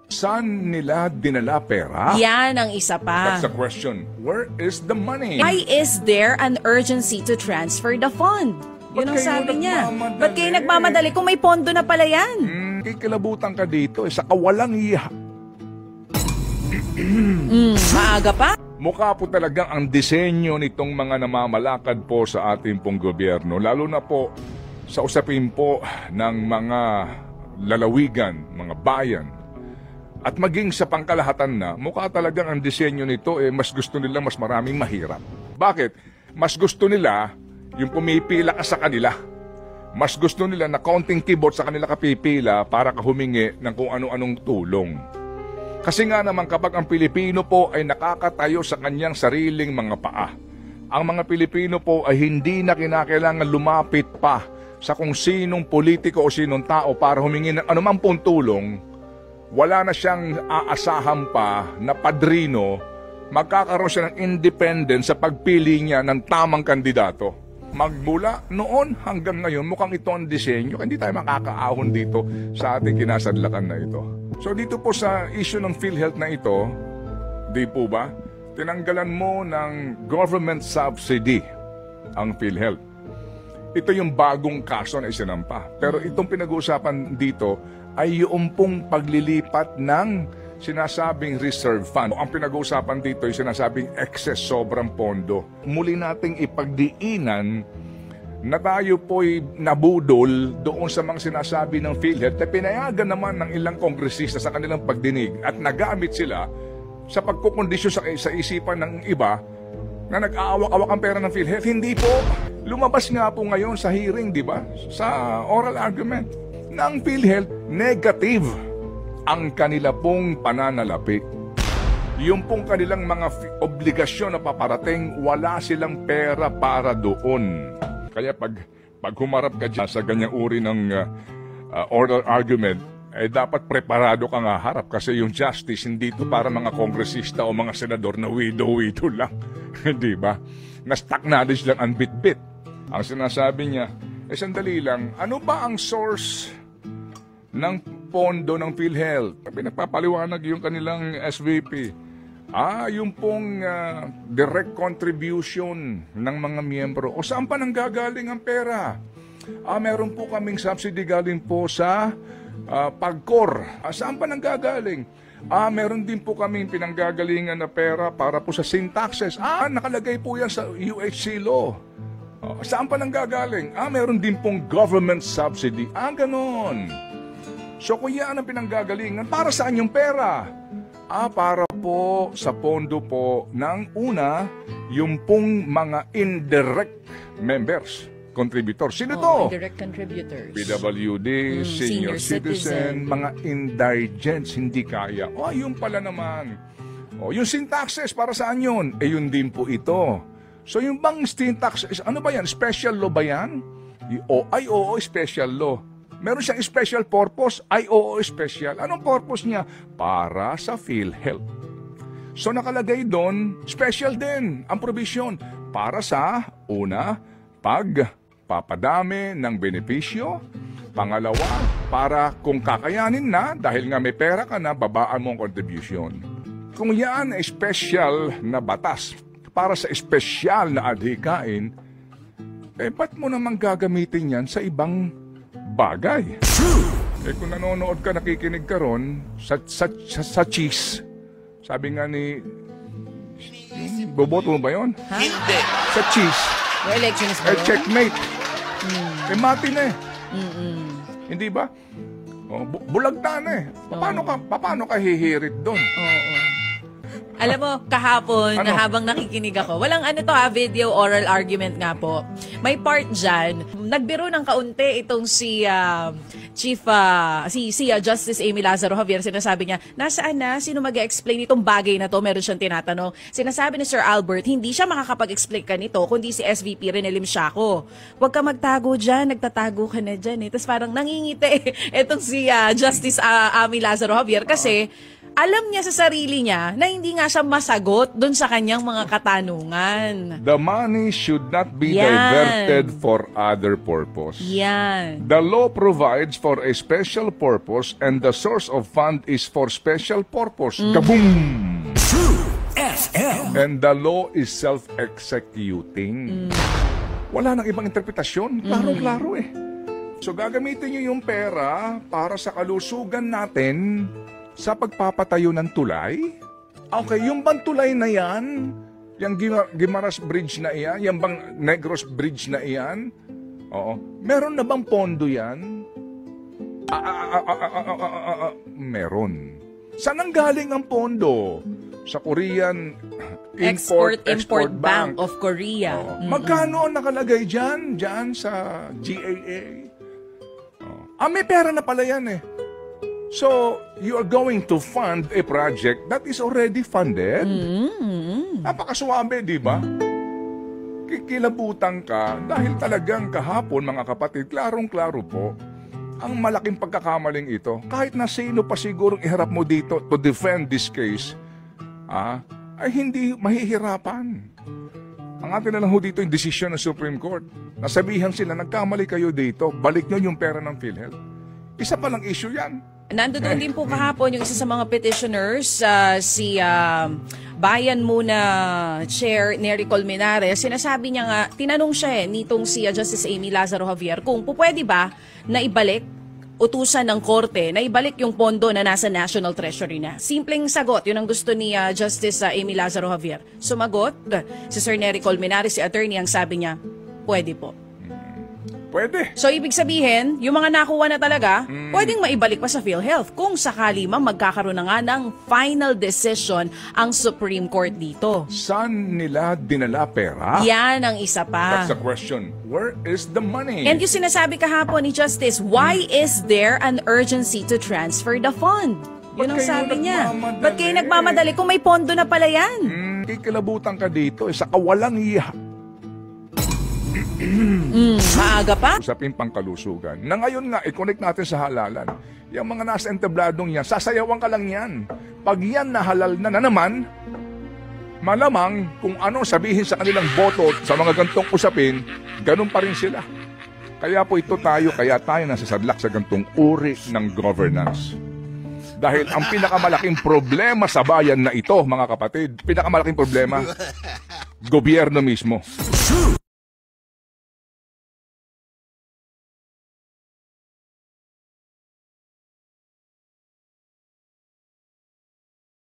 Saan nila dinala pera? Yan ang isa pa. That's the question. Where is the money? Why is there an urgency to transfer the fund? Yun ang sabi niya. Ba't kayo nagmamadali kung may pondo na pala yan? Kikilabutan ka dito. Saka walang iha. Maaga pa? Mukha po talagang ang disenyo nitong mga namamalakad po sa ating pong gobyerno. Lalo na po sa usapin po ng mga lalawigan, mga bayan. At maging sa pangkalahatan na, mukha talagang ang disenyo nito, mas gusto nila mas maraming mahirap. Bakit? Mas gusto nila yung pumipila ka sa kanila. Mas gusto nila na counting keyboard sa kanila kapipila para ka humingi ng kung ano-anong tulong. Kasi nga naman kapag ang Pilipino po ay nakakatayo sa kanyang sariling mga paa, ang mga Pilipino po ay hindi na kinakailangan lumapit pa sa kung sinong politiko o sinong tao para humingi ng anumang pong tulong. Wala na siyang aasahan pa na padrino, magkakaroon siya ng independence sa pagpili niya ng tamang kandidato. Magmula noon hanggang ngayon, mukhang ito ang disenyo. Hindi tayo makakaahon dito sa ating kinasadlakan na ito. So dito po sa issue ng PhilHealth na ito, di po ba, tinanggalan mo ng government subsidy ang PhilHealth. Ito yung bagong kaso na isinampa. Pero itong pinag-uusapan dito ay yung pong paglilipat ng sinasabing reserve fund. Ang pinag-uusapan dito ay sinasabing excess, sobrang pondo. Muli nating ipagdiinan na tayo po'y nabudol doon sa mga sinasabi ng PhilHealth na pinayagan naman ng ilang kongresista sa kanilang pagdinig at nagamit sila sa pagkukondisyon sa isipan ng iba na nag-aawak-awak ang pera ng PhilHealth. Hindi po. Lumabas nga po ngayon sa hearing, di ba? Sa oral argument ng PhilHealth, negative ang kanila pong pananalapi. Yung pong kanilang mga obligasyon na paparating, wala silang pera para doon. Kaya pag humarap ka dyan sa ganyang uri ng oral argument, dapat preparado ka nga harap kasi yung justice hindi ito para mga kongresista o mga senador na widow-widow lang. Di ba? Na stock knowledge lang ang bit-bit. Ang sinasabi niya, sandali lang, ano ba ang source ng pondo ng PhilHealth? Pinagpapaliwanag yung kanilang SVP. Yung pong direct contribution ng mga miyembro. O saan pa nanggagaling ang pera? Meron po kaming subsidy galing po sa PAGCOR. Saan pa nanggagaling? Meron din po kaming pinanggagalingan na pera para po sa sin taxes. Nakalagay po yan sa UHC law. Saan pa nanggagaling? Meron din pong government subsidy. Ganon. So kung yan ang pinanggagalingan, para saan yung pera? Para po sa pondo po ng una, yung pong mga indirect members, contributors. Sino to? Indirect contributors. PWD, senior citizen, mga indigents, hindi kaya. Yung pala naman. Yung sin taxes, para saan yun? Yun din po ito. So yung bang sin taxes, ano ba yan? Special law ba yan? Oo, special law. Meron siyang special purpose? Oo, special. Anong purpose niya? Para sa PhilHealth. So nakalagay doon, special din ang provision para sa una, pagpapadami ng benepisyo. Pangalawa, para kung kakayanin na, dahil nga may pera ka na, babaan mo ang contribution. Kung yan ay special na batas para sa special na adhikain, ba't mo naman gagamitin yan sa ibang bagay? Kung nanonood ka, nakikinig ka ron sa cheese, sabi nga ni boboto mo ba yun? Hindi. Sa cheese. Yung electionist ba yun? Checkmate. Mati na Hindi ba? Bulagta na Paano ka hihirit doon? Alam mo, kahapon, habang nakikinig ako, walang video oral argument nga po. May part dyan, nagbiro ng kaunti itong si Justice Amy Lazaro Javier. Sinasabi niya, nasaan na? Sino mag-explain itong bagay na to? Meron siyang tinatanong. Sinasabi ni Sir Albert, hindi siya makakapag-explain ka nito, kundi si SVP Renelim Siaco. Huwag ka magtago dyan, nagtatago ka na dyan. Tapos parang nangingiti itong si Justice Amy Lazaro Javier kasi alam niya sa sarili niya na hindi nga siya masagot doon sa kanyang mga katanungan. The money should not be Yan. diverted for other purpose. Yan. The law provides for a special purpose and the source of fund is for special purpose. Kaboom! And the law is self-executing. Wala nang ibang interpretasyon. Klaro-klaro eh. So gagamitin nyo yung pera para sa kalusugan natin sa pagpapatayo ng tulay? Okay, yung bang tulay na yan? Yung Guimaras Bridge na iyan? Yung bang Negros Bridge na iyan? Oo. Meron na bang pondo yan? Meron. Saan ang galing ang pondo? Sa Korean Export Bank of Korea. Oo. Magkano ang nakalagay dyan? Dyan sa GAA? May pera na pala yan eh. So, you are going to fund a project that is already funded? Napakasuwabe, di ba? Kikilabutan ka dahil talagang kahapon, mga kapatid, klarong-klaro po, ang malaking pagkakamaling ito, kahit na sino pa sigurong iharap mo dito to defend this case, ay hindi mahihirapan. Ang atin na lang ho dito yung desisyon ng Supreme Court. Nasabihan sila, nagkamali kayo dito, balik nyo yung pera ng PhilHealth. Isa pa lang issue yan. Nandoon din po kahapon yung isa sa mga petitioners, si Bayan Muna Chair Nery Colmenares. Sinasabi niya nga, tinanong siya nitong si Justice Amy Lazaro Javier kung pwede ba na ibalik utusan ng korte na ibalik yung pondo na nasa National Treasury na. Simpleng sagot, yun ang gusto ni Justice Amy Lazaro Javier. Sumagot, si Sir Nery Colmenares, si attorney, ang sabi niya, pwede po. Pwede. So, ibig sabihin, yung mga nakuha na talaga, pwedeng maibalik pa sa PhilHealth kung sakali mang magkakaroon na nga ng final decision ang Supreme Court dito. Saan nila dinala pera? Yan ang isa pa. That's the question. Where is the money? And yung sinasabi kahapon ni Justice, why is there an urgency to transfer the fund? Yun ang Ba't kayo sabi niya. nagmamadali? Ba't kayo nagmamadali kung may pondo na pala yan? Kikilabutan ka dito sa kawalang iya. Maaga pa? Usapin pangkalusugan. Na ngayon nga, i-connect natin sa halalan. Yung mga nasa entebladong yan, sasayawan ka lang yan. Pag yan nahalal na naman, malamang kung ano sabihin sa kanilang boto sa mga gantong usapin, ganun pa rin sila. Kaya po kaya tayo nasasadlak sa gantong uri ng governance. Dahil ang pinakamalaking problema sa bayan na ito, mga kapatid, pinakamalaking problema, gobyerno mismo.